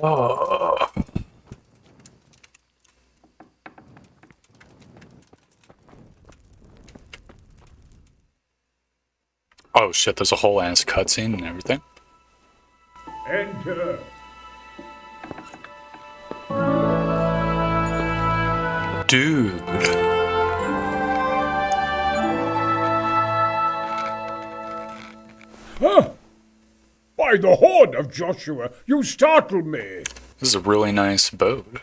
Oh. Oh shit, there's a whole ass cutscene and everything. Enter. Dude. Huh? By the horn of Joshua, you startle me. This is a really nice boat.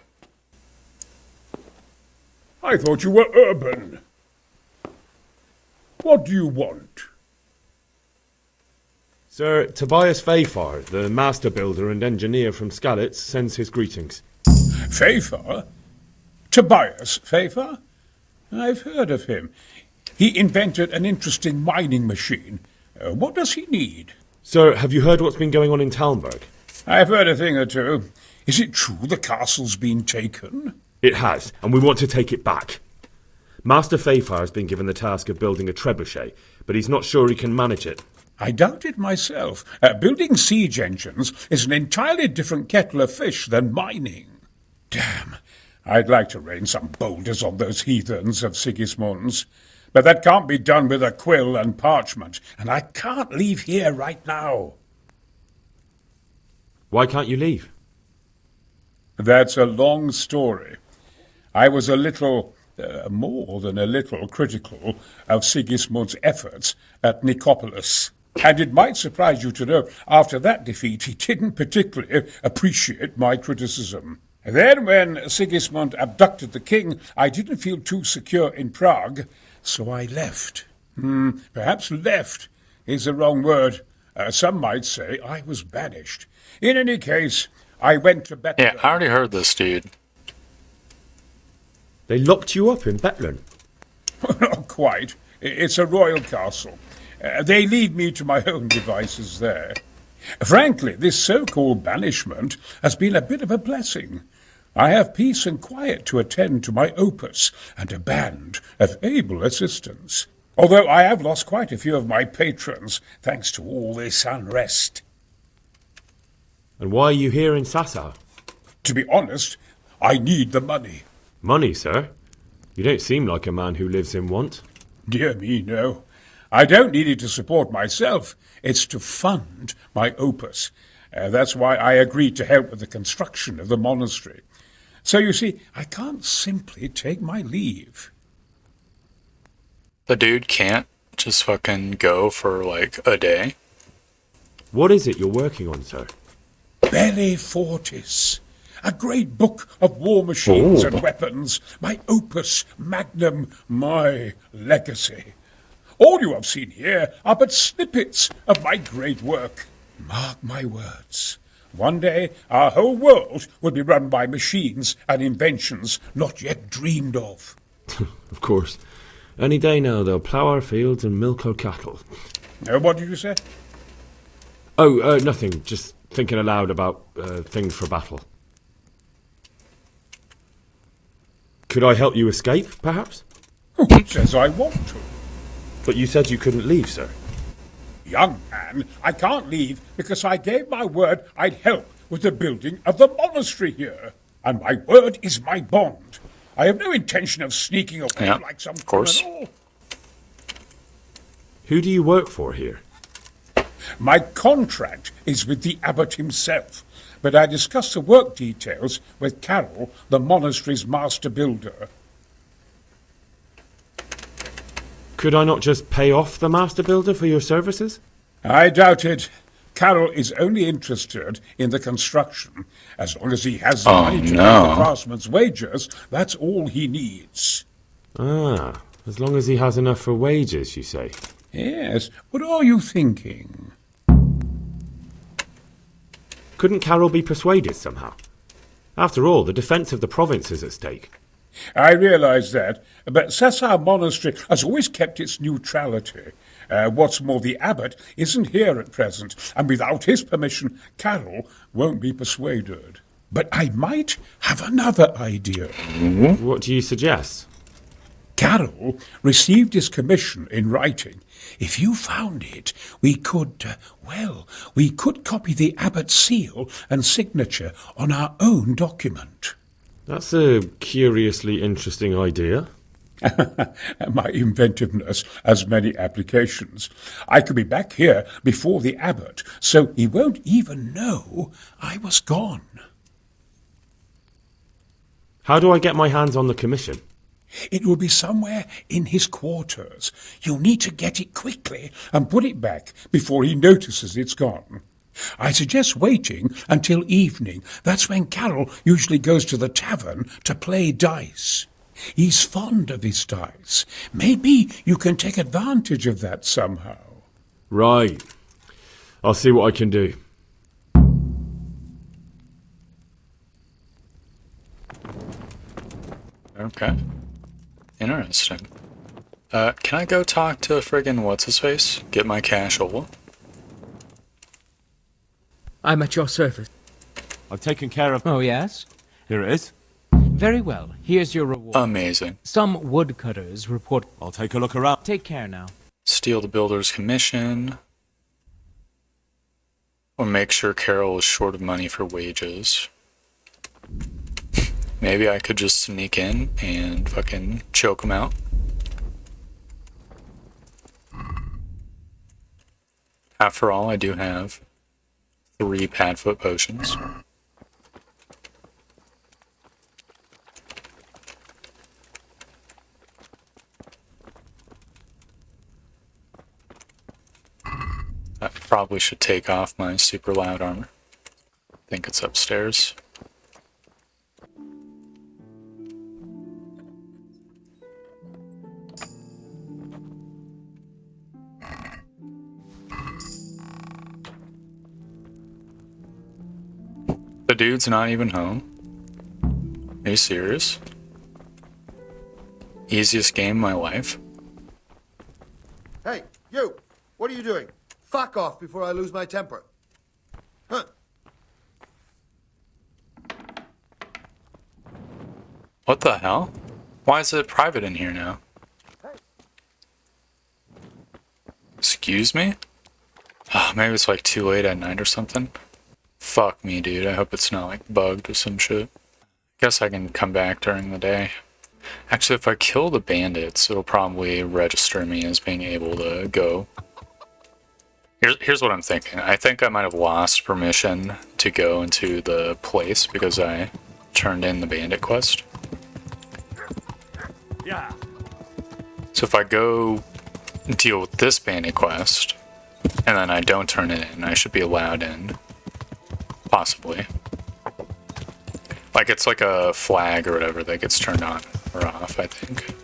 I thought you were urban. What do you want? Sir Tobias Fayfar, the master builder and engineer from Skalitz, sends his greetings. Fayfar? Tobias Fayfar? I've heard of him. He invented an interesting mining machine. What does he need? Sir, have you heard what's been going on in Talmberg? I've heard a thing or two. Is it true the castle's been taken? It has, and we want to take it back. Master Fayfar has been given the task of building a trebuchet, but he's not sure he can manage it. I doubt it myself. Building siege engines is an entirely different kettle of fish than mining. Damn, I'd like to rain some boulders on those heathens of Sigismund's. But that can't be done with a quill and parchment, and I can't leave here right now. Why can't you leave? That's a long story. I was a little, more than a little, critical of Sigismund's efforts at Nicopolis. And it might surprise you to know, after that defeat, he didn't particularly appreciate my criticism. Then, when Sigismund abducted the king, I didn't feel too secure in Prague, so I left. Perhaps left is the wrong word. Some might say I was banished. In any case, I went to Bethlehem. Yeah, I already heard this, dude. They locked you up in Bethlem. Not quite. It's a royal castle. They leave me to my own devices there. Frankly, this so-called banishment has been a bit of a blessing. I have peace and quiet to attend to my opus and a band of able assistants. Although I have lost quite a few of my patrons thanks to all this unrest. And why are you here in Sasau? To be honest, I need the money. Money, sir? You don't seem like a man who lives in want. Dear me, no. I don't need it to support myself. It's to fund my opus. That's why I agreed to help with the construction of the monastery. So you see, I can't simply take my leave. The dude can't just fucking go for like a day. What is it you're working on, sir? Belli Fortis, a great book of war machines and weapons, my opus magnum, my legacy. All you have seen here are but snippets of my great work. Mark my words. One day our whole world will be run by machines and inventions not yet dreamed of. Of course. Any day now they'll plough our fields and milk our cattle. What did you say? Oh, nothing. Just thinking aloud about things for battle. Could I help you escape, perhaps? Who says I want to? But you said you couldn't leave, sir. Young man, I can't leave because I gave my word I'd help with the building of the monastery here. And my word is my bond. I have no intention of sneaking away like some criminal. Who do you work for here? My contract is with the abbot himself, but I discussed the work details with Carol, the monastery's master builder. Could I not just pay off the master builder for your services? I doubt it. Carol is only interested in the construction. As long as he has the money to pay the craftsman's wages, that's all he needs. Ah, as long as he has enough for wages, you say? Yes. What are you thinking? Couldn't Carol be persuaded somehow? After all, the defence of the province is at stake. I realize that, but Sasau Monastery has always kept its neutrality. What's more, the abbot isn't here at present, and without his permission, Carol won't be persuaded. But I might have another idea. What do you suggest? Carroll received his commission in writing. If you found it, we could, we could copy the abbot's seal and signature on our own document. That's a curiously interesting idea. My inventiveness has many applications. I could be back here before the abbot, so he won't even know I was gone. How do I get my hands on the commission? It will be somewhere in his quarters. You'll need to get it quickly and put it back before he notices it's gone. I suggest waiting until evening. That's when Carroll usually goes to the tavern to play dice. He's fond of his dice. Maybe you can take advantage of that somehow. Right. I'll see what I can do. Okay. Interesting. Can I go talk to friggin' what's-his-face? Get my cash over? I'm at your service. I've taken care of... Oh, yes? Here it is. Very well. Here's your reward. Amazing. Some woodcutters report... I'll take a look around. Take care now. Steal the builder's commission. Or make sure Carol is short of money for wages. Maybe I could just sneak in and fucking choke him out. After all, I do have 3 Padfoot potions. I probably should take off my super loud armor. I think it's upstairs. The dude's not even home. Are you serious? Easiest game of my life. Hey, you! What are you doing? Fuck off before I lose my temper. Huh. What the hell? Why is it private in here now? Excuse me? Oh, maybe it's like too late at night or something. Fuck me, dude. I hope it's not like bugged or some shit. Guess I can come back during the day. Actually, if I kill the bandits, it'll probably register me as being able to go. Here's what I'm thinking. I think I might have lost permission to go into the place because I turned in the bandit quest. Yeah. So if I go deal with this bandit quest, and then I don't turn it in, I should be allowed in. Possibly. Like it's like a flag or whatever that gets turned on or off, I think.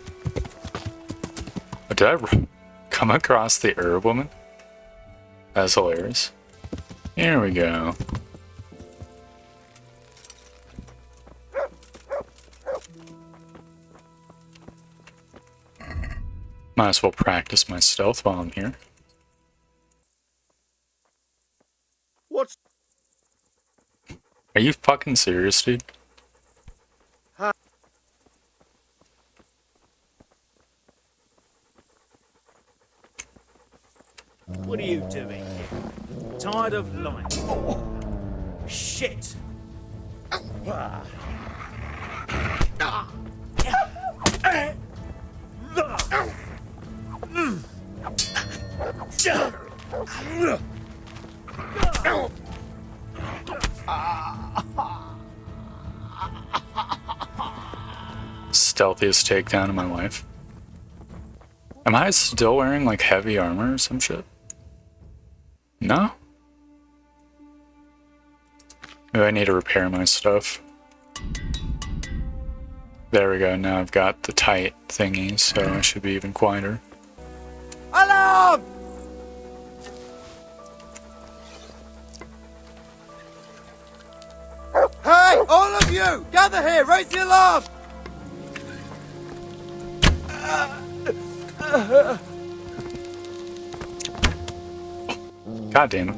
But did I come across the herb woman? That's hilarious. Here we go. Might as well practice my stealth while I'm here. What's... Are you fucking serious, dude? What are you doing here? Tired of lying? Shit! Stealthiest takedown of my life. Am I still wearing like heavy armor or some shit? No? Maybe I need to repair my stuff. There we go, now I've got the tight thingy, so I should be even quieter. Alarm! Hey, all of you! Gather here! Raise the alarm! God damn it.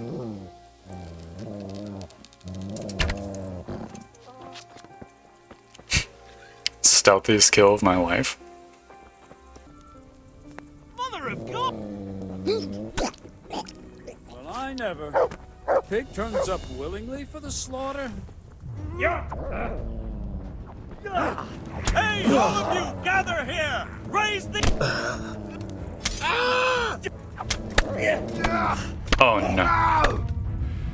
Stealthiest kill of my life. pig turns up willingly for the slaughter? Hey, all of you, gather here! Raise the... Oh no.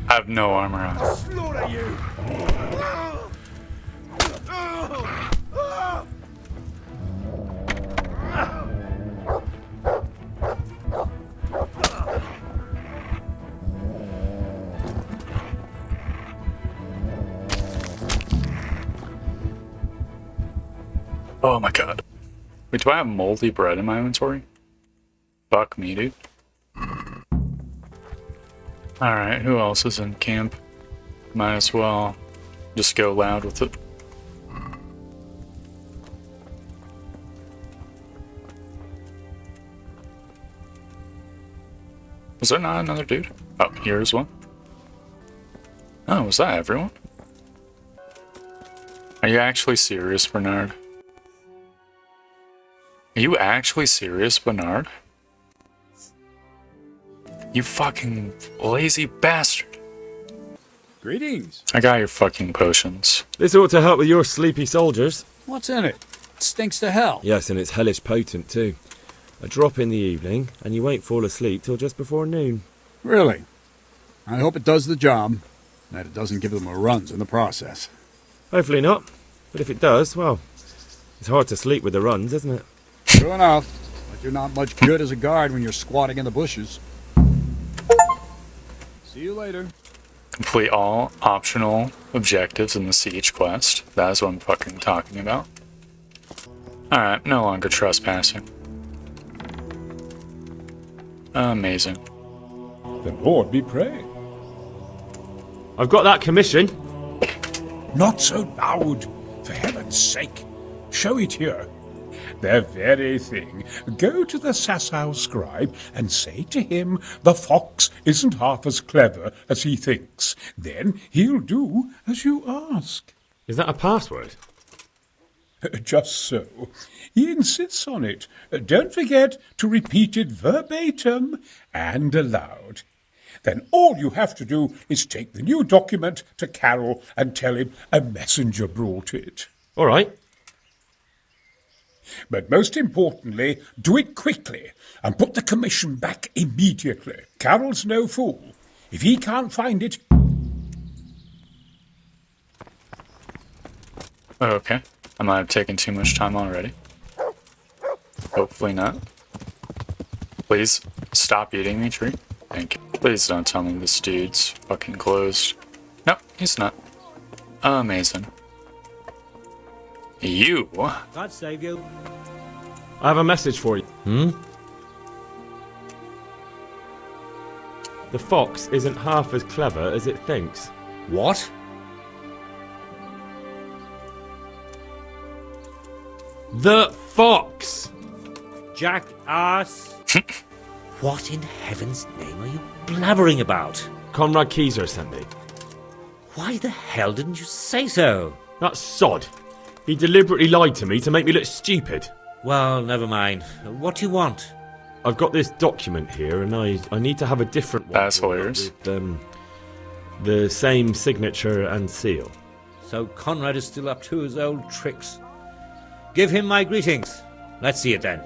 I have no armor on. Slaughter you! Oh my god. Wait, do I have moldy bread in my inventory? Fuck me, dude. Alright, who else is in camp? Might as well just go loud with it. Was there not another dude? Oh, here's one. Oh, was that everyone? Are you actually serious, Bernard? Are you actually serious, Bernard? You fucking lazy bastard. Greetings. I got your fucking potions. This ought to help with your sleepy soldiers. What's in it? It stinks to hell. Yes, and it's hellish potent too. A drop in the evening, and you won't fall asleep till just before noon. Really? I hope it does the job, that it doesn't give them a runs in the process. Hopefully not. But if it does, well, it's hard to sleep with the runs, isn't it? True enough, but you're not much good as a guard when you're squatting in the bushes. See you later. Complete all optional objectives in the siege quest. That is what I'm fucking talking about. Alright, no longer trespassing. Amazing. The Lord be praised. I've got that commission. Not so loud, for heaven's sake. Show it here. The very thing. Go to the Sasau scribe and say to him the fox isn't half as clever as he thinks. Then he'll do as you ask. Is that a password? Just so. He insists on it. Don't forget to repeat it verbatim and aloud. Then all you have to do is take the new document to Carol and tell him a messenger brought it. All right. But most importantly, do it quickly and put the commission back immediately. Carol's no fool. If he can't find it... Okay. I might have taken too much time already. Hopefully not. Please stop eating me, tree. Thank you. Please don't tell me this dude's fucking closed. No, he's not. Amazing. You? God save you. I have a message for you. The fox isn't half as clever as it thinks. What? The fox! Jackass! What in heaven's name are you blabbering about? Conrad Keyser sent me. Why the hell didn't you say so? That sod. He deliberately lied to me to make me look stupid. Well, never mind. What do you want? I've got this document here, and I need to have a different one. That's hilarious. With, the same signature and seal. So Conrad is still up to his old tricks. Give him my greetings. Let's see it then.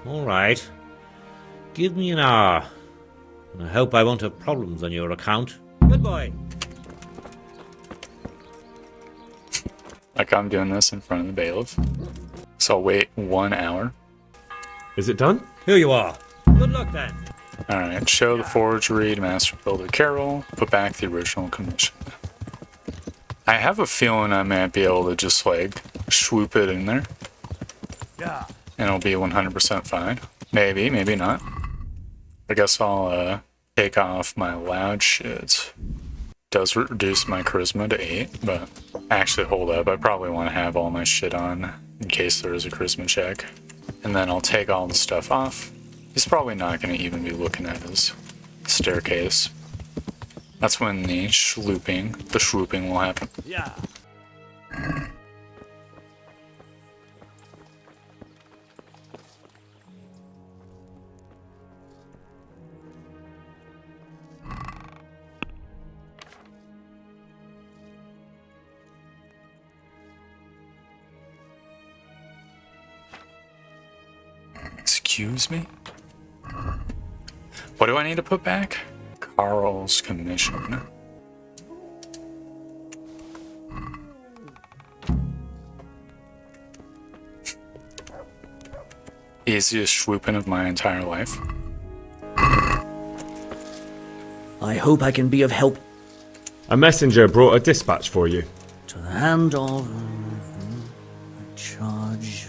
All right. Give me an hour. And I hope I won't have problems on your account. Good boy. Like I'm doing this in front of the bailiff. So I'll wait 1 hour. Is it done? Here you are. Good luck then. Alright, show the forgery to Master Builder Carol. Put back the original commission. I have a feeling I might be able to just like swoop it in there. Yeah. And it'll be 100% fine. Maybe, maybe not. I guess I'll take off my loud shit. Does reduce my charisma to 8, but actually hold up, I probably want to have all my shit on in case there is a charisma check. And then I'll take all the stuff off. He's probably not going to even be looking at his staircase. That's when the swooping will happen. Yeah. Excuse me? What do I need to put back? Carl's commission. Easiest swooping of my entire life. I hope I can be of help. A messenger brought a dispatch for you. To the hand of charge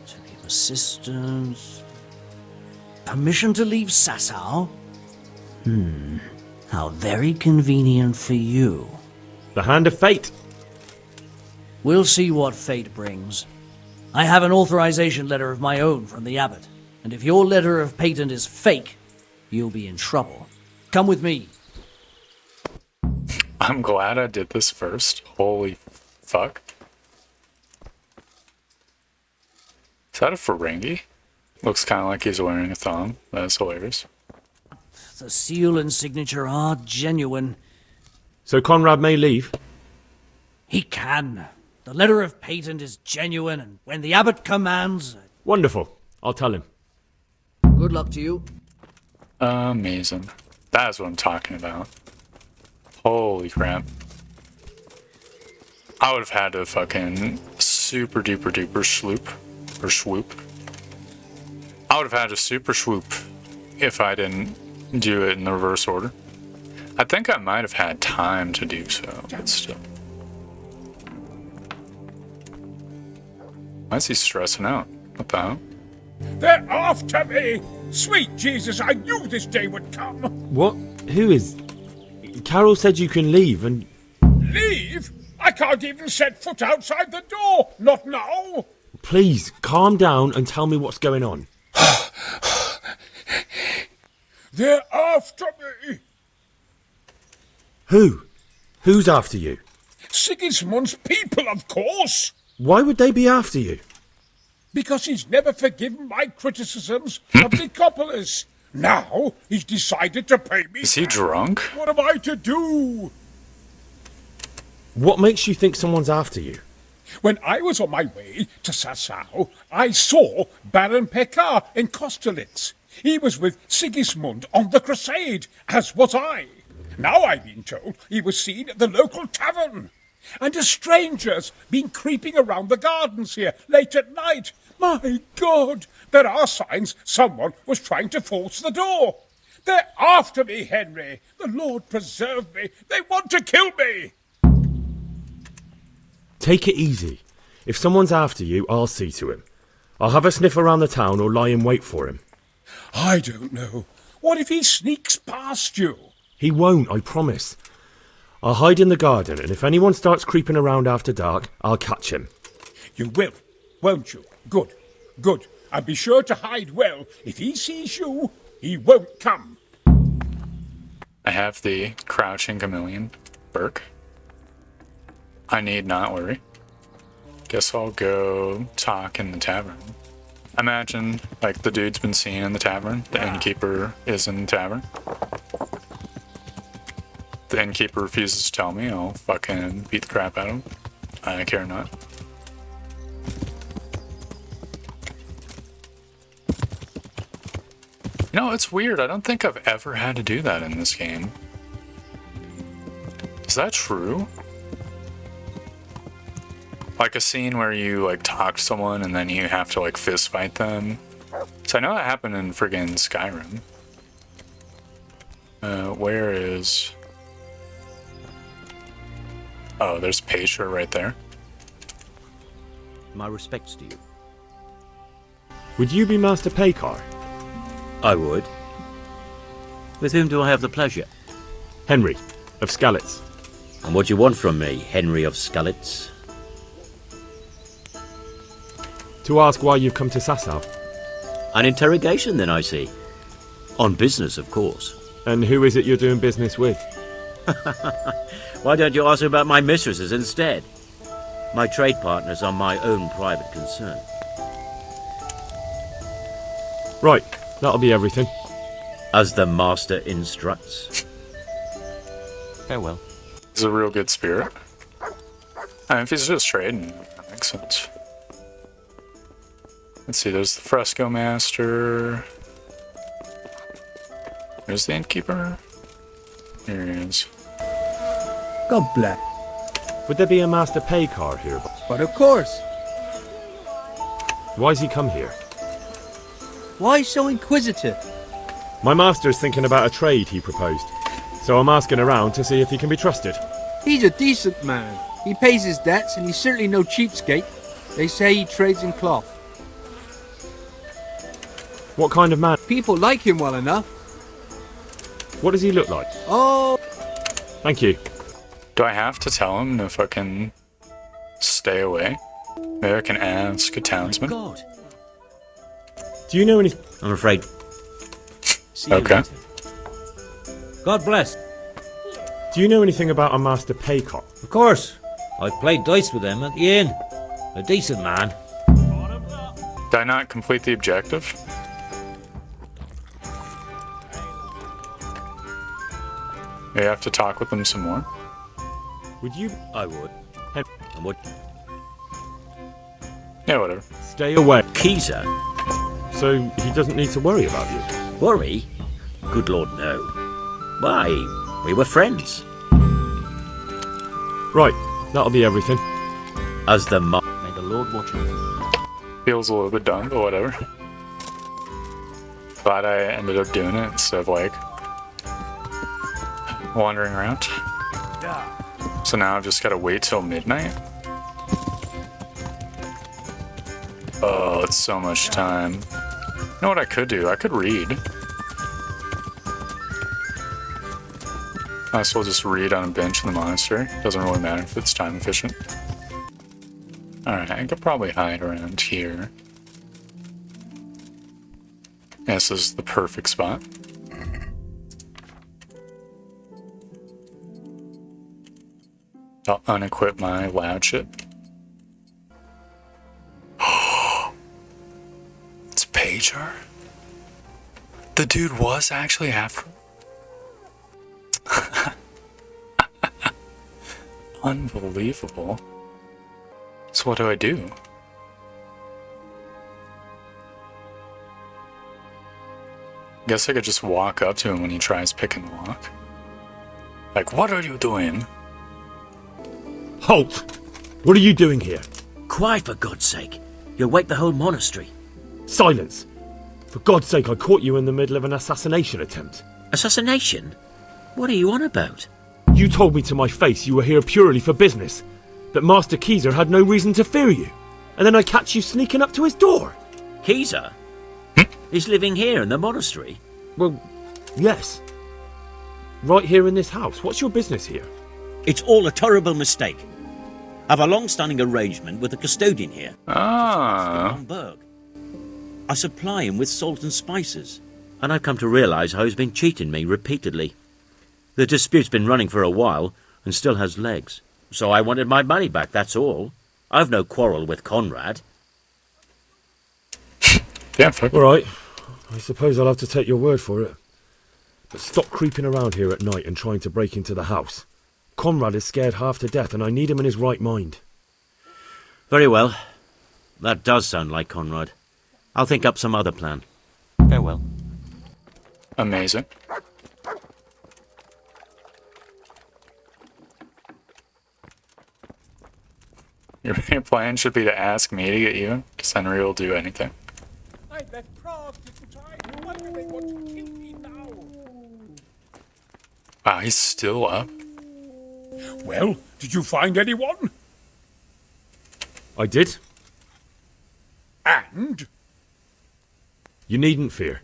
to give assistance. Permission to leave Sasau? How very convenient for you. The Hand of Fate. We'll see what fate brings. I have an authorization letter of my own from the abbot, and if your letter of patent is fake, you'll be in trouble. Come with me. I'm glad I did this first. Holy fuck. Is that a Ferengi? Looks kind of like he's wearing a thong. That's hilarious. The seal and signature are genuine. So Conrad may leave. He can. The letter of patent is genuine, and when the abbot commands... Wonderful. I'll tell him. Good luck to you. Amazing. That's what I'm talking about. Holy crap. I would have had to fucking super duper duper sloop. Or swoop. I would have had to super swoop if I didn't do it in the reverse order. I think I might have had time to do so, but still. Why is he stressing out? What the hell? They're after me! Sweet Jesus, I knew this day would come! What? Who is... Carol said you can leave and... Leave? I can't even set foot outside the door! Not now! Please, calm down and tell me what's going on. They're after me! Who? Who's after you? Sigismund's people, of course! Why would they be after you? Because he's never forgiven my criticisms of Nicopolis. Now he's decided to pay me. Is he drunk? What am I to do? What makes you think someone's after you? When I was on my way to Sasau, I saw Baron Pekar in Kostelitz. He was with Sigismund on the crusade, as was I. Now I've been told he was seen at the local tavern. And a stranger's been creeping around the gardens here late at night. My God, there are signs someone was trying to force the door. They're after me, Henry. The Lord preserve me. They want to kill me. Take it easy. If someone's after you, I'll see to him. I'll have a sniff around the town or lie in wait for him. I don't know. What if he sneaks past you? He won't, I promise. I'll hide in the garden, and if anyone starts creeping around after dark, I'll catch him. You will, won't you? Good, good. And be sure to hide well. If he sees you, he won't come. I have the crouching chameleon. Burke. I need not worry. Guess I'll go talk in the tavern. Imagine, like, the dude's been seen in the tavern. The innkeeper is in the tavern. The innkeeper refuses to tell me. I'll fucking beat the crap out of him. I care not. You know, it's weird. I don't think I've ever had to do that in this game. Is that true? Like a scene where you, like, talk to someone and then you have to, like, fist fight them. So I know that happened in friggin' Skyrim. Where is... Oh, there's Pacer right there. My respects to you. Would you be Master Pekar? I would. With whom do I have the pleasure? Henry, of Skalitz. And what do you want from me, Henry of Skalitz? To ask why you've come to Sasau. An interrogation, then, I see. On business, of course. And who is it you're doing business with? Why don't you ask about my mistresses instead? My trade partners are my own private concern. Right, that'll be everything. As the master instructs. Farewell. He's a real good spirit. If he's just trading, that makes sense. Let's see, there's the fresco master. There's the innkeeper. Here he is. God bless. Would there be a master pay card here? But of course. Why's he come here? Why so inquisitive? My master's thinking about a trade he proposed, so I'm asking around to see if he can be trusted. He's a decent man. He pays his debts and he's certainly no cheapskate. They say he trades in cloth. What kind of man? People like him well enough. What does he look like? Oh, Thank you. Do I have to tell him if I can stay away? Maybe I can ask a townsman. God. Do you know any... I'm afraid. See you Okay. later. God bless. Do you know anything about a master pay card? Of course. I played dice with him at the inn. A decent man. Did I not complete the objective? You have to talk with them some more. Would you... I would. And what? Yeah, whatever. Stay away. Keezer? So he doesn't need to worry about you. Worry? Good Lord, no. Why? We were friends. Right, that'll be everything. As the May the Lord watch you. Feels a little bit dumb, but whatever. Glad I ended up doing it instead of like wandering around. So now I've just gotta wait till midnight. Oh, it's so much time. You know what I could do? I could read. Might as well just read on a bench in the monastery. Doesn't really matter if it's time efficient. Alright, I could probably hide around here. This is the perfect spot. I'll unequip my loud shit. It's Pager. The dude was actually after him. Unbelievable. So what do I do? Guess I could just walk up to him when he tries picking the lock. Like, what are you doing? Halt! What are you doing here? Quiet, for God's sake. You'll wake the whole monastery. Silence! For God's sake, I caught you in the middle of an assassination attempt. Assassination? What are you on about? You told me to my face you were here purely for business, that Master Keezer had no reason to fear you, and then I catch you sneaking up to his door. Keezer? He's living here in the monastery? Well, yes. Right here in this house. What's your business here? It's all a terrible mistake. I've a long-standing arrangement with the custodian here. Ah. Hamburg. I supply him with salt and spices, and I've come to realise how he's been cheating me repeatedly. The dispute's been running for a while and still has legs. So I wanted my money back, that's all. I've no quarrel with Conrad. Yeah, fuck. All right. I suppose I'll have to take your word for it. But stop creeping around here at night and trying to break into the house. Conrad is scared half to death and I need him in his right mind. Very well. That does sound like Conrad. I'll think up some other plan. Farewell. Amazing. Your plan should be to ask me to get you in, because Henry will do anything. I left Prague to try. No wonder they want to kill me now. Wow, he's still up. Well, did you find anyone? I did. And? You needn't fear.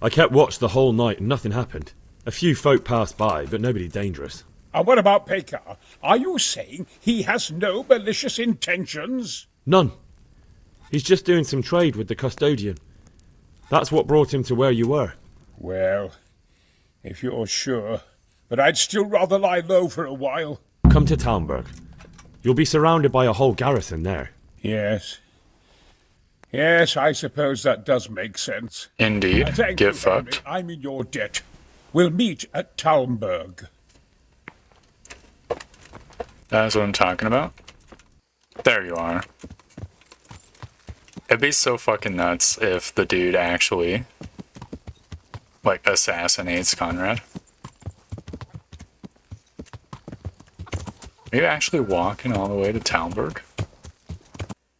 I kept watch the whole night and nothing happened. A few folk passed by, but nobody dangerous. And what about Pekar? Are you saying he has no malicious intentions? None. He's just doing some trade with the custodian. That's what brought him to where you were. Well, if you're sure. But I'd still rather lie low for a while. Come to Talmberg. You'll be surrounded by a whole garrison there. Yes. Yes, I suppose that does make sense. Indeed. Thank Get you, fucked. Henry. I'm in your debt. We'll meet at Talmberg. That's what I'm talking about. There you are. It'd be so fucking nuts if the dude actually, like, assassinates Conrad. Are you actually walking all the way to Talmberg?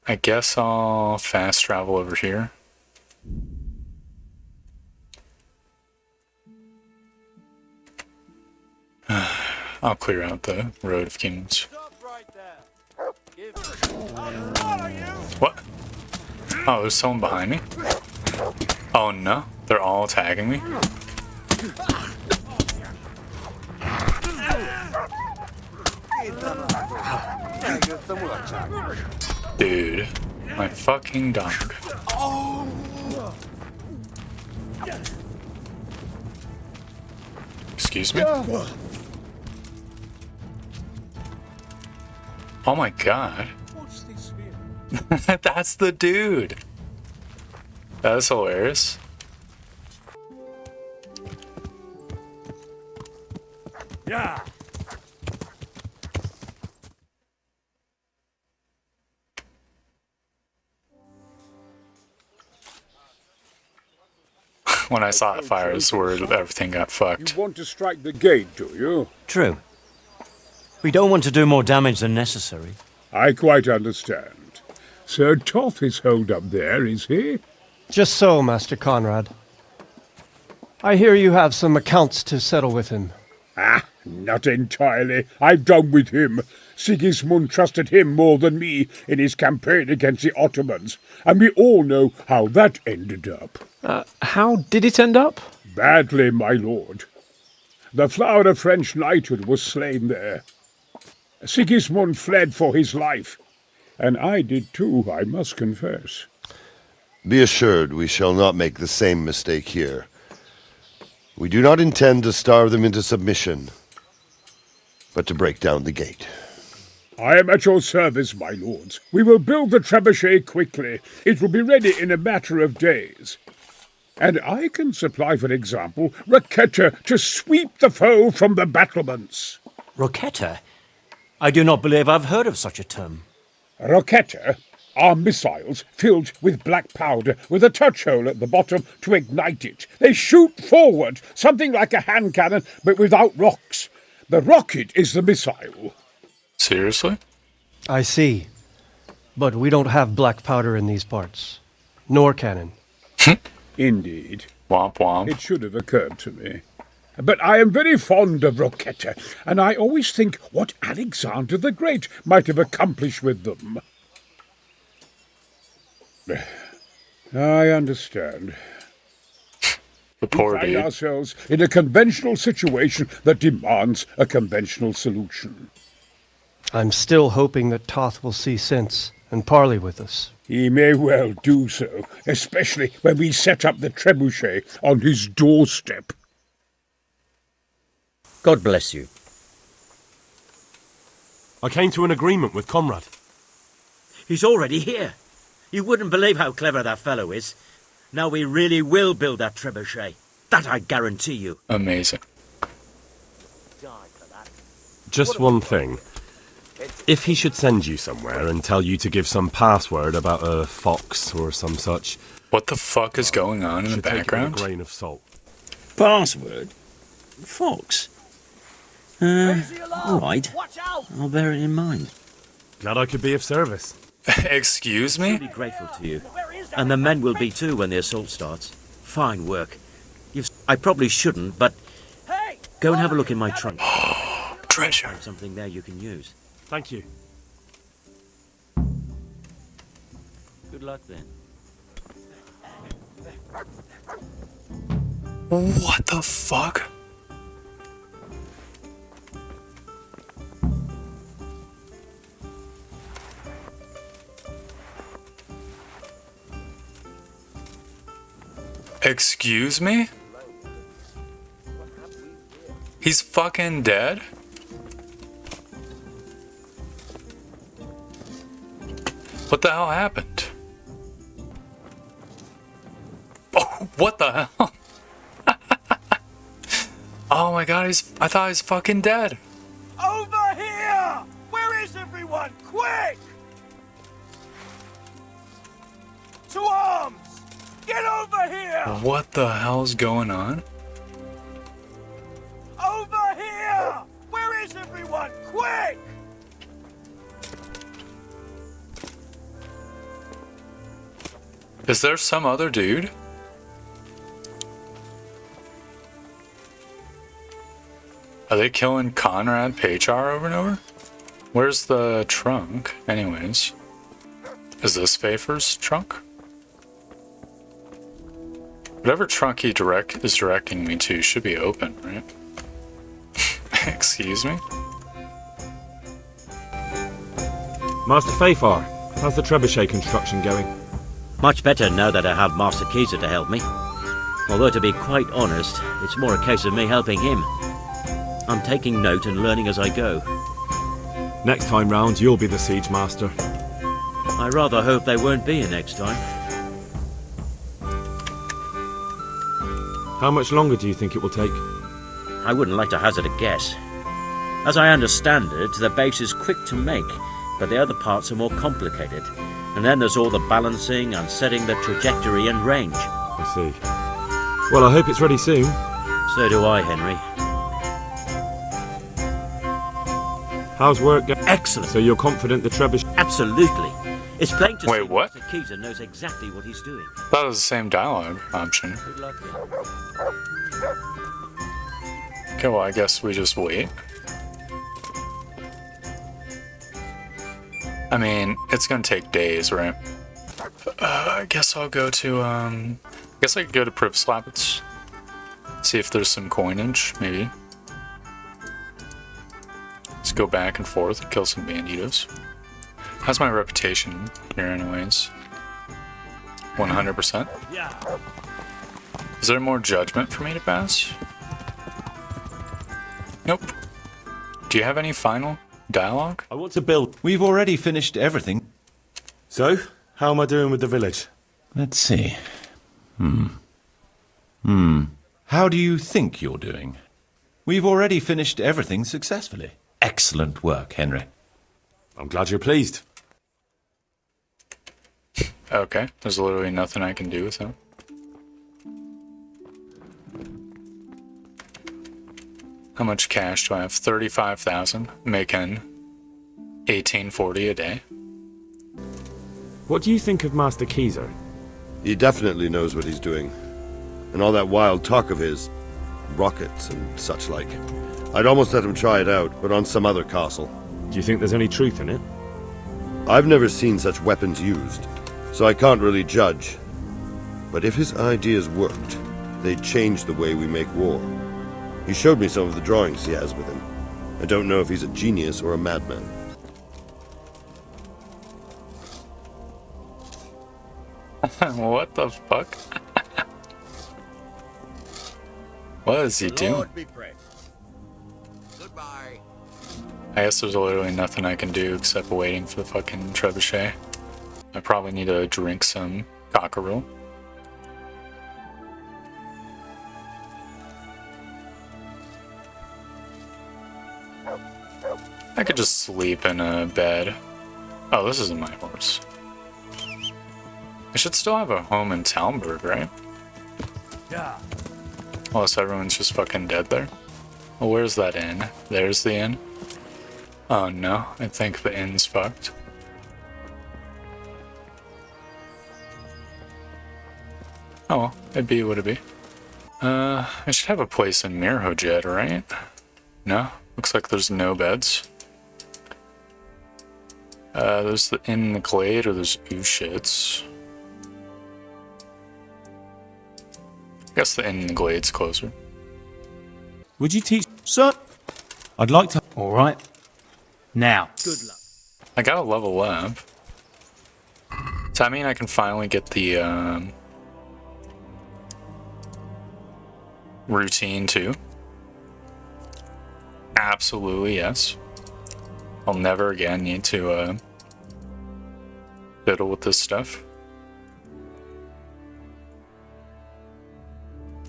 I guess I'll fast travel over here. I'll clear out the road of kingdoms. What? Oh, there's someone behind me? Oh no, they're all attacking me? Dude, my fucking dog. Excuse me? Oh my god. That's the dude. That's hilarious. Yeah. When I saw the fires where everything got fucked. You want to strike the gate, do you? True. We don't want to do more damage than necessary. I quite understand. Sir Toth is holed up there, is he? Just so, Master Conrad. I hear you have some accounts to settle with him. Ah, not entirely. I've done with him. Sigismund trusted him more than me in his campaign against the Ottomans, and we all know how that ended up. How did it end up? Badly, my lord. The flower of French knighthood was slain there. Sigismund fled for his life, and I did too, I must confess. Be assured we shall not make the same mistake here. We do not intend to starve them into submission, but to break down the gate. I am at your service, my lords. We will build the trebuchet quickly. It will be ready in a matter of days. And I can supply, for example, Roquetta to sweep the foe from the battlements. Roquetta? I do not believe I've heard of such a term. Roquetta are missiles filled with black powder with a touch hole at the bottom to ignite it. They shoot forward, something like a hand cannon, but without rocks. The rocket is the missile. Seriously? I see. But we don't have black powder in these parts. Nor cannon. Indeed. Womp womp. It should have occurred to me. But I am very fond of Roquetta, and I always think what Alexander the Great might have accomplished with them. I understand. The poor We find dude. ourselves in a conventional situation that demands a conventional solution. I'm still hoping that Toth will see sense and parley with us. He may well do so, especially when we set up the trebuchet on his doorstep. God bless you. I came to an agreement with Conrad. He's already here. You wouldn't believe how clever that fellow is. Now we really will build that trebuchet. That I guarantee you. Amazing. Just one thing. If he should send you somewhere and tell you to give some password about a fox or some such... What the fuck is going on in the should take it with background? a grain of salt. Password? Fox? Alright. I'll bear it in mind. Glad I could be of service. Excuse I'll me? be grateful to you. And the men will be too when the assault starts. Fine work. I probably shouldn't, but go and have a look in my trunk. Treasure. Find something there you can use. Thank you. Good luck then. What the fuck? Excuse me? He's fucking dead? What the hell happened? Oh, what the hell? Oh my god, I thought he was fucking dead. Over here! Where is everyone? Quick! To arms! Get over here! What the hell's going on? Over here! Where is everyone? Quick! Is there some other dude? Are they killing Conrad Pachar over and over? Where's the trunk, anyways? Is this Pfeiffer's trunk? Whatever trunk he is directing me to should be open, right? Excuse me? Master Pfeiffer, how's the trebuchet construction going? Much better now that I have Master Keyser to help me. Although, to be quite honest, it's more a case of me helping him. I'm taking note and learning as I go. Next time round, you'll be the siege master. I rather hope they won't be here next time. How much longer do you think it will take? I wouldn't like to hazard a guess. As I understand it, the base is quick to make, but the other parts are more complicated. And then there's all the balancing and setting the trajectory and range. I see. Well, I hope it's ready soon. So do I, Henry. How's work going? Excellent. So you're confident the trebuchet... Absolutely. It's plain to Wait, see what? Master Keyser knows exactly what he's doing. That was the same dialogue option. Good luck. Okay, well, I guess we just wait. I mean, it's gonna take days, right? I guess I'll go to, I guess I could go to Priv Slappets. See if there's some coinage, maybe. Let's go back and forth and kill some banditos. How's my reputation here anyways? 100%? Yeah. Is there more judgment for me to pass? Nope. Do you have any final dialogue? I want to build. We've already finished everything. So, how am I doing with the village? Let's see. How do you think you're doing? We've already finished everything successfully. Excellent work, Henry. I'm glad you're pleased. Okay, there's literally nothing I can do with him. How much cash do I have? 35,000, making 1840 a day. What do you think of Master Keyser? He definitely knows what he's doing. And all that wild talk of his, rockets and such like. I'd almost let him try it out, but on some other castle. Do you think there's any truth in it? I've never seen such weapons used, so I can't really judge. But if his ideas worked, they'd change the way we make war. He showed me some of the drawings he has with him. I don't know if he's a genius or a madman. What the fuck? What is he doing? Goodbye. I guess there's literally nothing I can do except waiting for the fucking trebuchet. I probably need to drink some cockerel. I could just sleep in a bed. Oh, this isn't my horse. I should still have a home in Talmberg, right? Yeah. Unless everyone's just fucking dead there. Well, where's that inn? There's the inn. Oh no, I think the inn's fucked. Oh well, it'd be what it be. I should have a place in Mirhojet, right? No? Looks like there's no beds. There's the inn in the glade, or there's Ushits. I guess the inn in the glade's closer. Would you teach... Sir? I'd like to... All right. Now. Good luck. I got a level up. Does that mean I can finally get the routine too? Absolutely, yes. I'll never again need to fiddle with this stuff.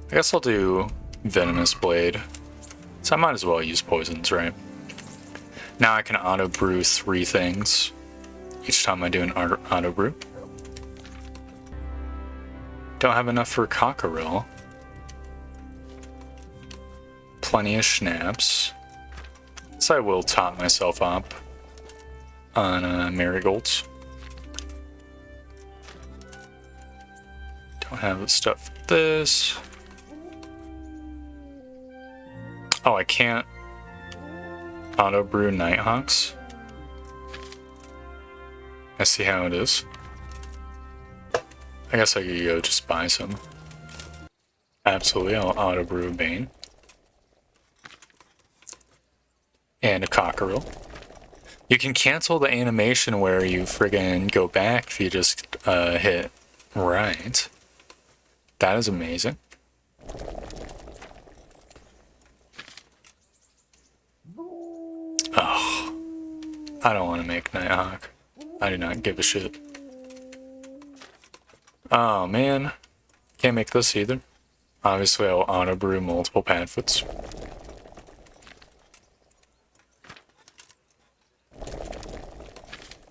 I guess I'll do Venomous Blade. So I might as well use poisons, right? Now I can auto brew 3 things each time I do an auto brew. Don't have enough for cockerel. Plenty of schnapps. So I will top myself up on marigolds. Don't have the stuff for this. Oh, I can't auto brew Nighthawks. I see how it is. I guess I could go just buy some. Absolutely, I'll auto brew a Bane. And a cockerel. You can cancel the animation where you friggin' go back if you just hit right. That is amazing. Oh, I don't want to make Nighthawk. I do not give a shit. Oh man, can't make this either. Obviously I'll auto brew multiple Padfoots.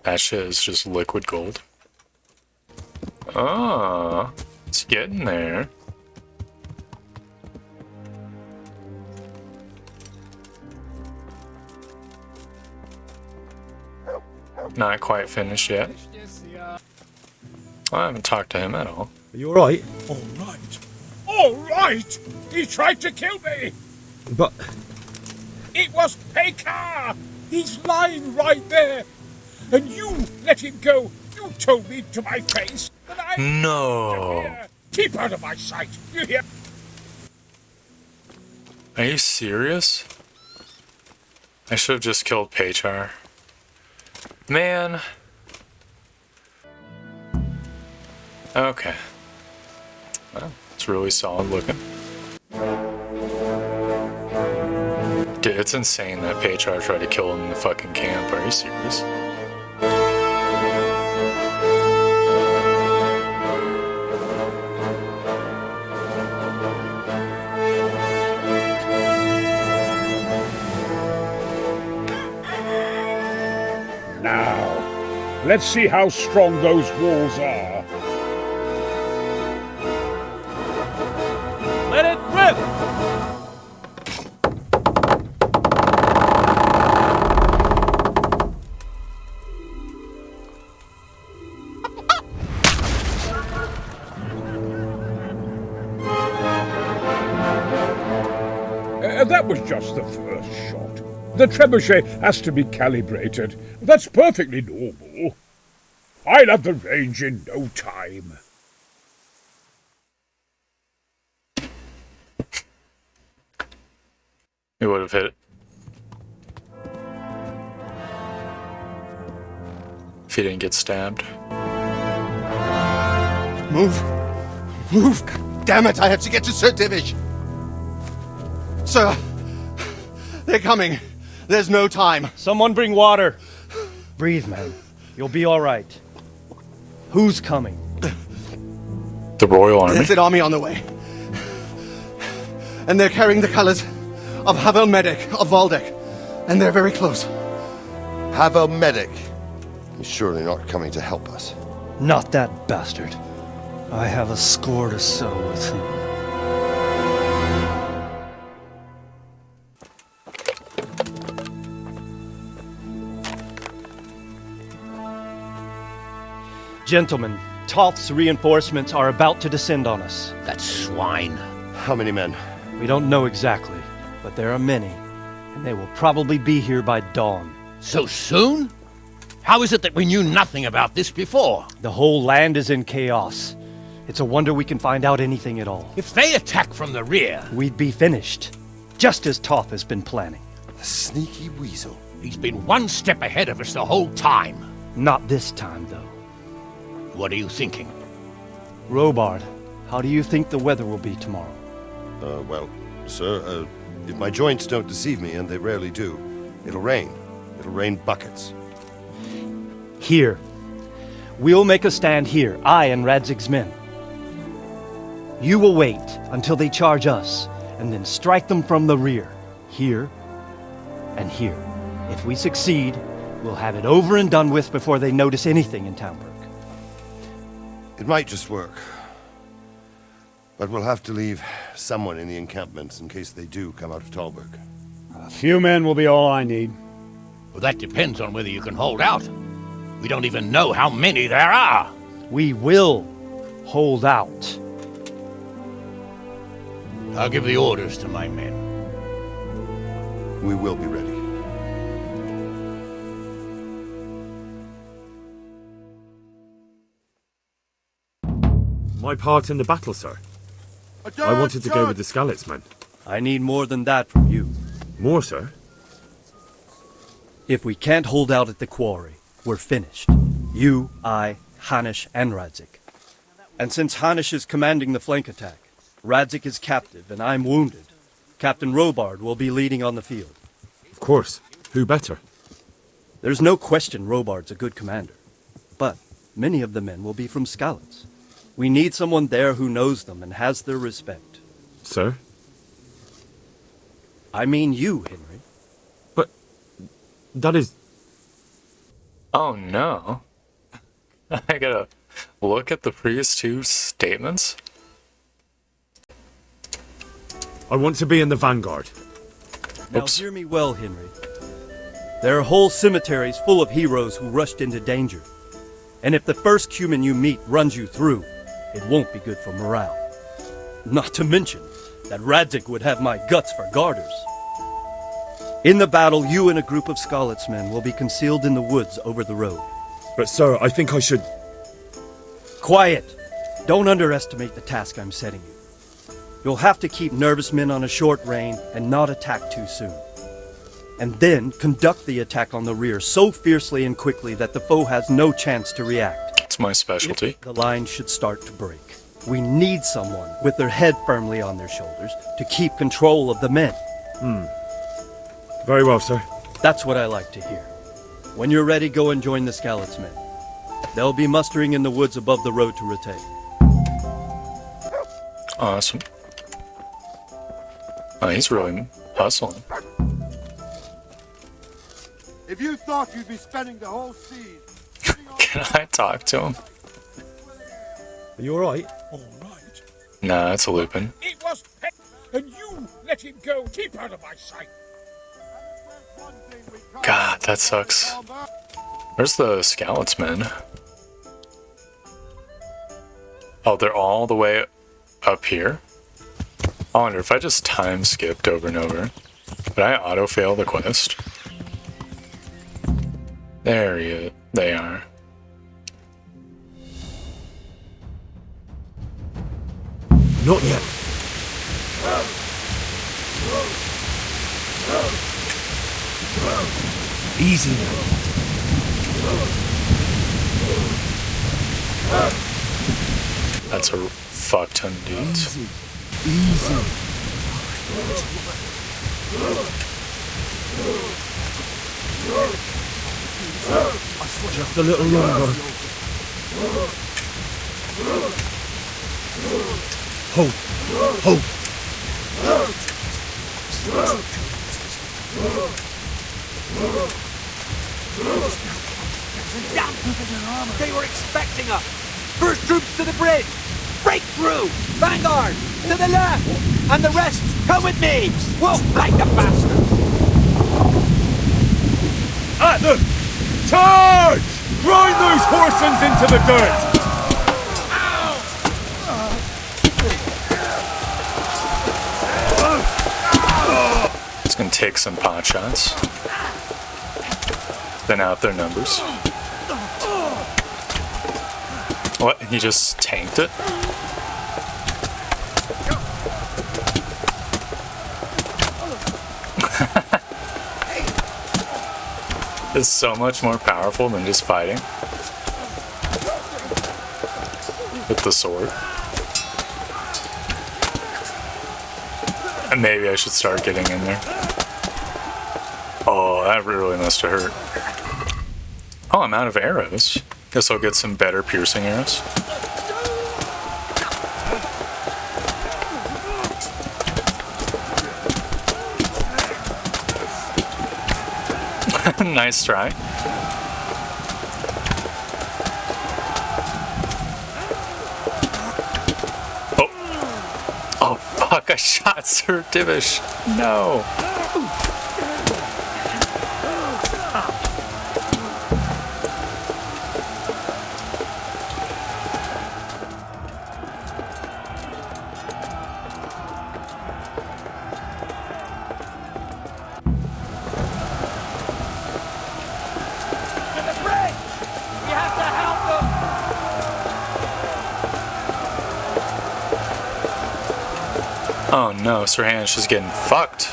That shit is just liquid gold. Oh, it's getting there. Not quite finished yet. I haven't talked to him at all. Are you alright? All right. All right! He tried to kill me! But... It was Pekar! He's lying right there! And you let him go! You told me to my face that I... No! Keep out of my sight! You hear? Are you serious? I should have just killed Pechar. Man. Okay. Well, it's really solid looking. Dude, it's insane that Pechar tried to kill him in the fucking camp. Are you serious? Now, let's see how strong those walls are. Let it rip! That was just the first shot. The trebuchet has to be calibrated. That's perfectly normal. I'll have the range in no time. He would have hit it. If he didn't get stabbed. Move! Move! God damn it, I have to get to Sir Divish! Sir! They're coming! There's no time! Someone bring water! Breathe, man. You'll be alright. Who's coming? The Royal Army? There's an army on the way. And they're carrying the colors of Havel Medic of Valdek. And they're very close. Havel Medic? He's surely not coming to help us. Not that bastard. I have a score to settle with him. Gentlemen, Toth's reinforcements are about to descend on us. That swine. How many men? We don't know exactly, but there are many, and they will probably be here by dawn. So soon? How is it that we knew nothing about this before? The whole land is in chaos. It's a wonder we can find out anything at all. If they attack from the rear... We'd be finished, just as Toth has been planning. The sneaky weasel. He's been one step ahead of us the whole time. Not this time, though. What are you thinking? Robard, how do you think the weather will be tomorrow? Well, sir, if my joints don't deceive me, and they rarely do, it'll rain. It'll rain buckets. Here. We'll make a stand here, I and Radzig's men. You will wait until they charge us, and then strike them from the rear. Here and here. If we succeed, we'll have it over and done with before they notice anything in Townburg. It might just work. But we'll have to leave someone in the encampments in case they do come out of Talberg. A few men will be all I need. Well, that depends on whether you can hold out. We don't even know how many there are. We will hold out. I'll give the orders to my men. We will be ready. My part in the battle, sir. I wanted to go with the Skalitz men. I need more than that from you. More, sir? If we can't hold out at the quarry, we're finished. You, I, Hanish, and Radzik. And since Hanish is commanding the flank attack, Radzik is captive and I'm wounded, Captain Robard will be leading on the field. Of course. Who better? There's no question Robard's a good commander. But many of the men will be from Skalitz. We need someone there who knows them and has their respect. Sir? I mean you, Henry. But that is... Oh no. I gotta look at the previous two statements? I want to be in the vanguard. Now Oops. hear me well, Henry. There are whole cemeteries full of heroes who rushed into danger. And if the first human you meet runs you through, it won't be good for morale. Not to mention that Radzik would have my guts for garters. In the battle, you and a group of Skalitz men will be concealed in the woods over the road. But sir, I think I should... Quiet! Don't underestimate the task I'm setting you. You'll have to keep nervous men on a short rein and not attack too soon. And then conduct the attack on the rear so fiercely and quickly that the foe has no chance to react. It's my specialty. If the line should start to break, we need someone with their head firmly on their shoulders to keep control of the men. Very well, sir. That's what I like to hear. When you're ready, go and join the Skalitz men. They'll be mustering in the woods above the road to Rete. Awesome. Oh, he's really hustling. If you thought you'd be spending the whole season... Can I talk to him? Are you alright? All right. Nah, it's a Lupin. It was Pet, and you let him go. Keep out of my sight. God, that sucks. Where's the Skalitz men? Oh, they're all the way up here? I wonder if I just time skipped over and over. Did I auto-fail the quest? There they are. Not yet. Easy now. That's a fuck ton of dudes. Easy. Just a little longer. Hold. Hold. They were expecting us! First troops to the bridge! Break through! Vanguard! To the left! And the rest, come with me! We'll flank the bastards! At them! Charge! Grind those horsens into the dirt! It's gonna take some pot shots. Thin out their numbers. What? He just tanked it? It's so much more powerful than just fighting with the sword. And maybe I should start getting in there. Oh, that really must have hurt. Oh, I'm out of arrows. Guess I'll get some better piercing arrows. Nice try. Oh, Fuck, I shot Sir Divish. No. Oh no, Sirhan's just getting fucked.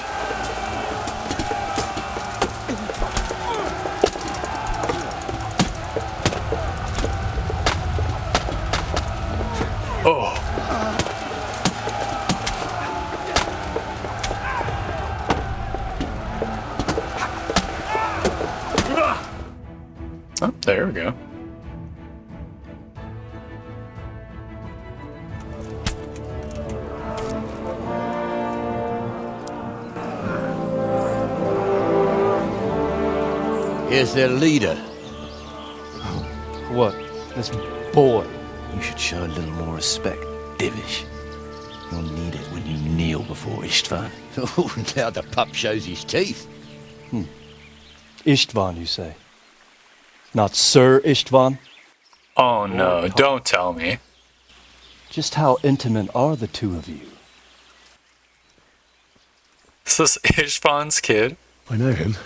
Oh. Oh, there we go. Here's their leader. What? This boy? You should show a little more respect, Divish. You'll need it when you kneel before Istvan. Oh, now the pup shows his teeth. Istvan, you say? Not Sir Istvan? Oh no, don't tell me. Just how intimate are the two of you? Is this Ishvan's kid? I know him.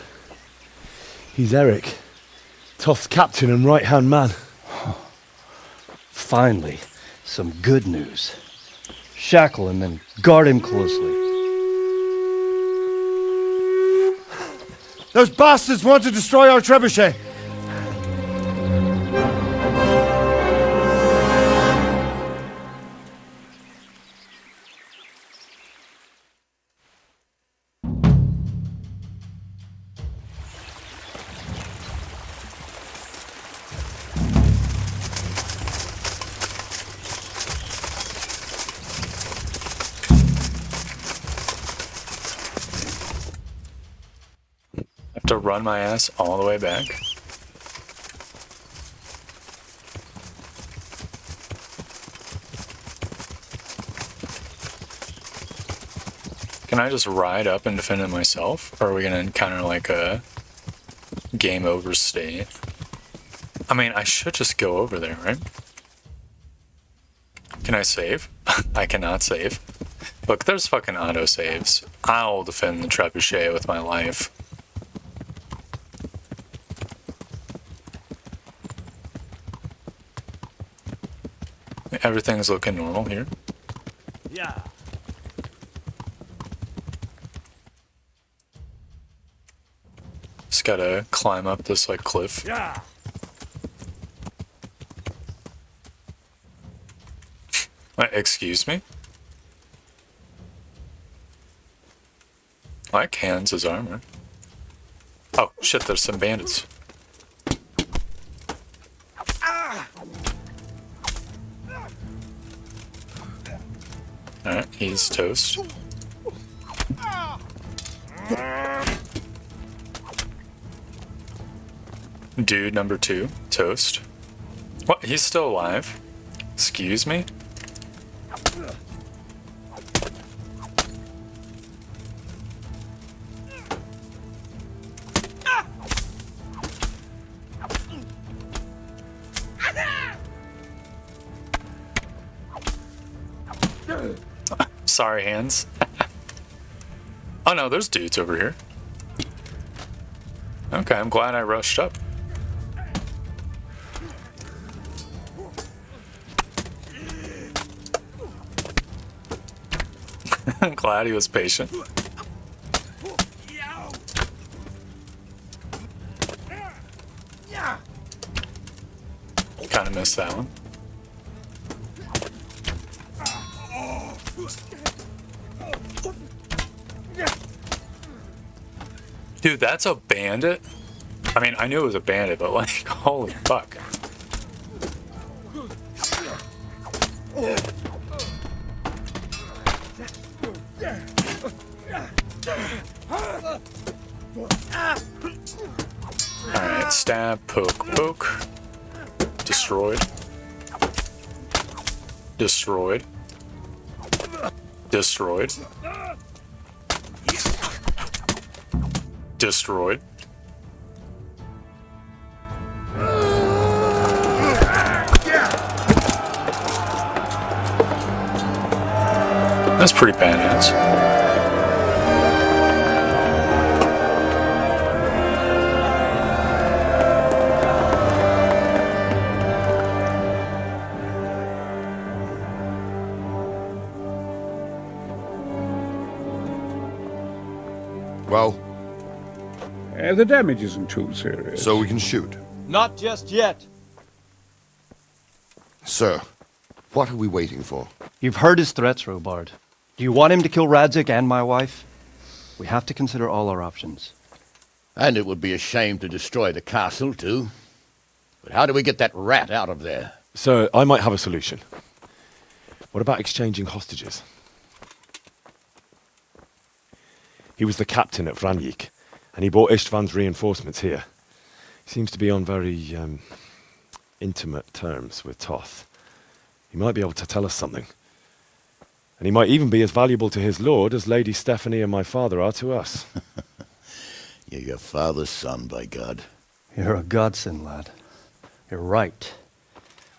He's Eric, Toth's captain and right-hand man. Finally, some good news. Shackle him and guard him closely. Those bastards want to destroy our trebuchet. To run my ass all the way back. Can I just ride up and defend it myself? Or are we gonna encounter like a game over state? I mean, I should just go over there, right? Can I save? I cannot save. Look, there's fucking auto saves. I'll defend the trebuchet with my life. Everything's looking normal here. Yeah. Just gotta climb up this like cliff. Yeah. Excuse me? I like Hans' armor. Oh shit, there's some bandits. Alright, he's toast. Dude number 2, toast. What? He's still alive? Excuse me? Sorry, Hands. Oh no, there's dudes over here. Okay, I'm glad I rushed up. I'm glad he was patient. Kinda missed that one. Dude, that's a bandit? I mean, I knew it was a bandit, but like, holy fuck. Alright, stab, poke, poke. Destroyed. Destroyed. Destroyed. Destroyed. That's pretty badass. Well? The damage isn't too serious. So we can shoot. Not just yet. Sir, what are we waiting for? You've heard his threats, Robard. Do you want him to kill Radzig and my wife? We have to consider all our options. And it would be a shame to destroy the castle, too. But how do we get that rat out of there? Sir, I might have a solution. What about exchanging hostages? He was the captain at Vranjik, and he brought Istvan's reinforcements here. He seems to be on very, intimate terms with Toth. He might be able to tell us something. And he might even be as valuable to his lord as Lady Stephanie and my father are to us. You're your father's son, by God. You're a godsend, lad. You're right.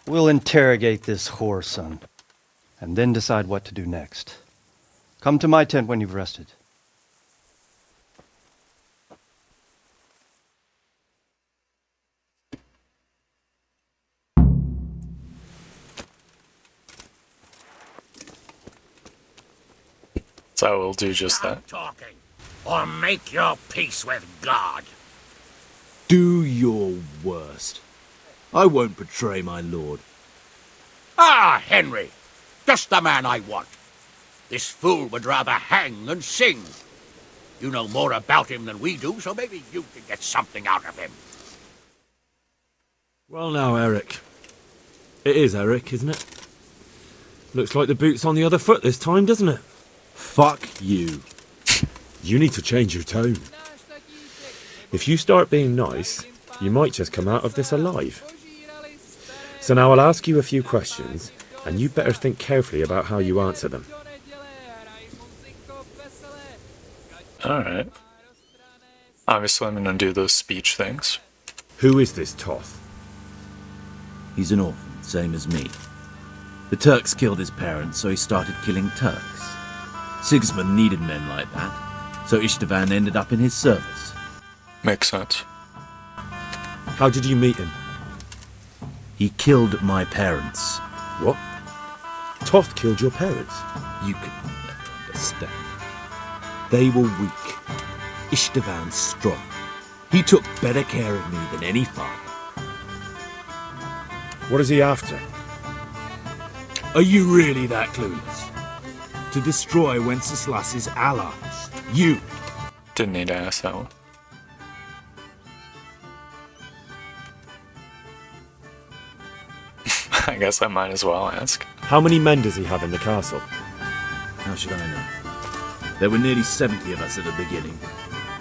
We'll interrogate this whore, son, and then decide what to do next. Come to my tent when you've rested. So I will do just that. Talking, or make your peace with God. Do your worst. I won't betray my lord. Ah, Henry! Just the man I want. This fool would rather hang than sing. You know more about him than we do, so maybe you can get something out of him. Well now, Eric. It is Eric, isn't it? Looks like the boot's on the other foot this time, doesn't it? Fuck you. You need to change your tone. If you start being nice, you might just come out of this alive. So now I'll ask you a few questions, and you better think carefully about how you answer them. Alright. Obviously I'm gonna do those speech things. Who is this Toth? He's an orphan, same as me. The Turks killed his parents, so he started killing Turks. Sigismund needed men like that, so Istvan ended up in his service. Makes sense. How did you meet him? He killed my parents. What? Toth killed your parents? You can never understand. They were weak. Istvan's strong. He took better care of me than any father. What is he after? Are you really that clueless? To destroy Wenceslas's allies. You. Didn't need to ask that one. I guess I might as well ask. How many men does he have in the castle? How should I know? There were nearly 70 of us at the beginning,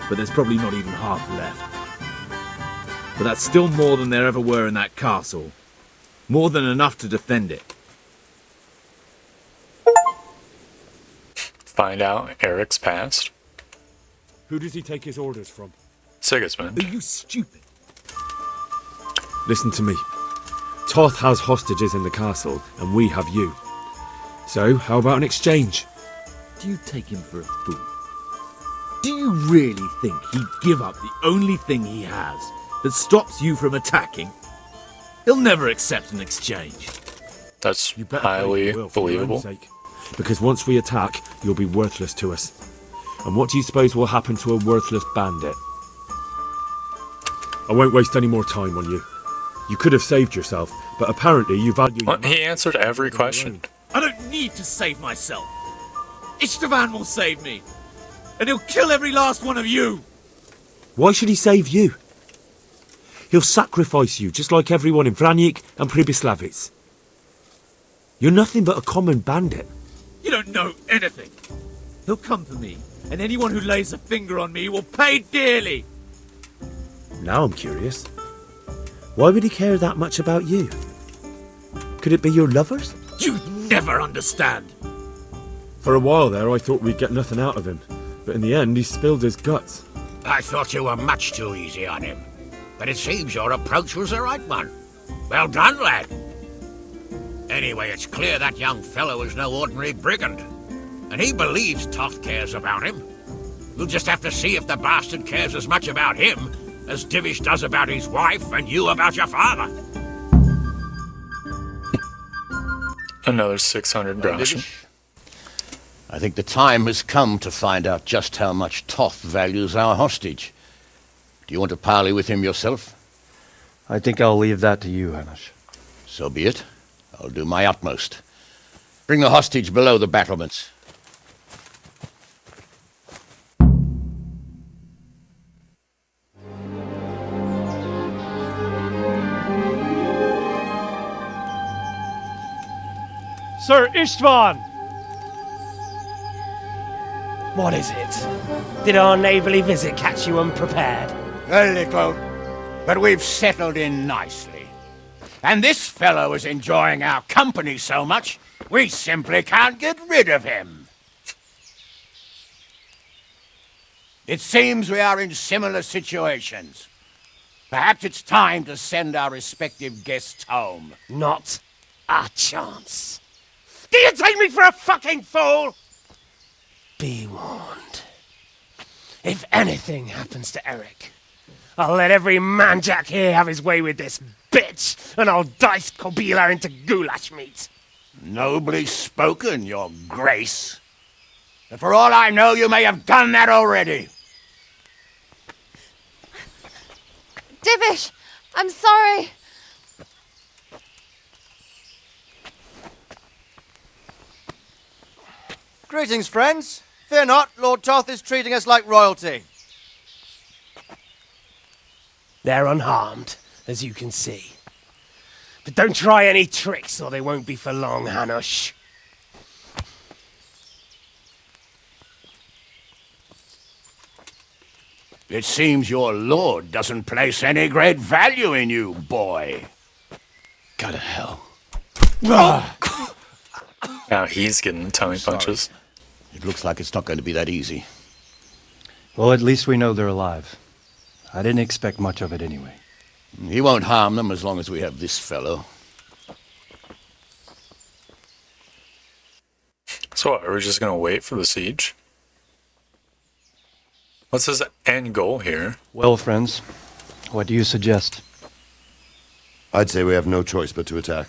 but there's probably not even half left. But that's still more than there ever were in that castle. More than enough to defend it. Find out Eric's past. Who does he take his orders from? Sigismund. Are you stupid? Listen to me. Toth has hostages in the castle, and we have you. So, how about an exchange? Do you take him for a fool? Do you really think he'd give up the only thing he has that stops you from attacking? He'll never accept an exchange. That's highly believable. Because once we attack, you'll be worthless to us. And what do you suppose will happen to a worthless bandit? I won't waste any more time on you. You could have saved yourself, but apparently you value... Well, he answered every question. I don't need to save myself. Istvan will save me. And he'll kill every last one of you. Why should he save you? He'll sacrifice you, just like everyone in Vranjik and Pribyslavitz. You're nothing but a common bandit. You don't know anything. He'll come for me, and anyone who lays a finger on me will pay dearly. Now I'm curious. Why would he care that much about you? Could it be your lovers? You never understand. For a while there, I thought we'd get nothing out of him. But in the end, he spilled his guts. I thought you were much too easy on him. But it seems your approach was the right one. Well done, lad. Anyway, it's clear that young fellow is no ordinary brigand. And he believes Toth cares about him. We'll just have to see if the bastard cares as much about him as Divish does about his wife and you about your father. Another 600 groschen. I think the time has come to find out just how much Toth values our hostage. Do you want to parley with him yourself? I think I'll leave that to you, Hanish. So be it. I'll do my utmost. Bring the hostage below the battlements. Sir Istvan! What is it? Did our neighbourly visit catch you unprepared? A little, but we've settled in nicely. And this fellow is enjoying our company so much, we simply can't get rid of him. It seems we are in similar situations. Perhaps it's time to send our respective guests home. Not a chance. Do you take me for a fucking fool? Be warned. If anything happens to Eric, I'll let every manjack here have his way with this bitch, and I'll dice Kobila into goulash meat. Nobly spoken, your grace. But for all I know, you may have done that already. Divish, I'm sorry. Greetings, friends. Fear not, Lord Toth is treating us like royalty. They're unharmed, as you can see. But don't try any tricks, or they won't be for long, Hanush. It seems your lord doesn't place any great value in you, boy. Go to hell. Now he's getting tummy punches. It looks like it's not going to be that easy. Well, at least we know they're alive. I didn't expect much of it anyway. He won't harm them as long as we have this fellow. So what, are we just gonna wait for the siege? What's his end goal here? Well, friends, what do you suggest? I'd say we have no choice but to attack.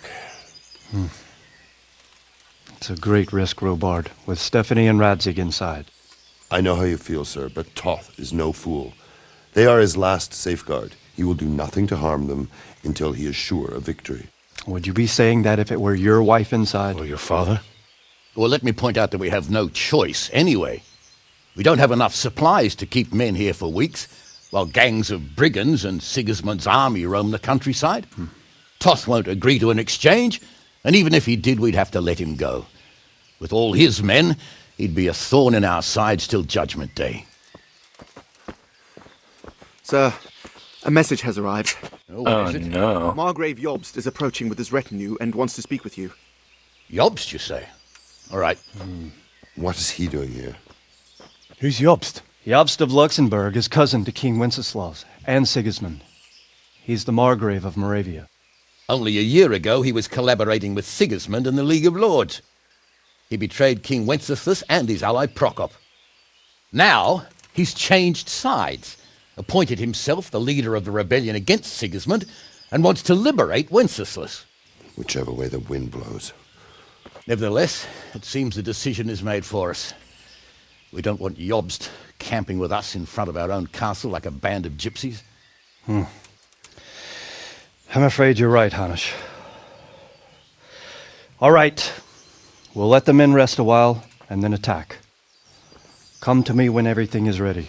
It's a great risk, Robard, with Stephanie and Radzig inside. I know how you feel, sir, but Toth is no fool. They are his last safeguard. He will do nothing to harm them until he is sure of victory. Would you be saying that if it were your wife inside? Or your father? Well, let me point out that we have no choice anyway. We don't have enough supplies to keep men here for weeks, while gangs of brigands and Sigismund's army roam the countryside. Toth won't agree to an exchange, and even if he did, we'd have to let him go. With all his men, he'd be a thorn in our sides till Judgment Day. Sir, a message has arrived. Oh no. Margrave Jobst is approaching with his retinue and wants to speak with you. Jobst, you say? All right. What is he doing here? Who's Jobst? Jobst of Luxembourg is cousin to King Wenceslaus and Sigismund. He's the Margrave of Moravia. Only a year ago, he was collaborating with Sigismund and the League of Lords. He betrayed King Wenceslas and his ally Prokop. Now, he's changed sides, appointed himself the leader of the rebellion against Sigismund, and wants to liberate Wenceslas. Whichever way the wind blows. Nevertheless, it seems the decision is made for us. We don't want Jobst camping with us in front of our own castle like a band of gypsies. I'm afraid you're right, Hanish. All right. We'll let the men rest a while and then attack. Come to me when everything is ready.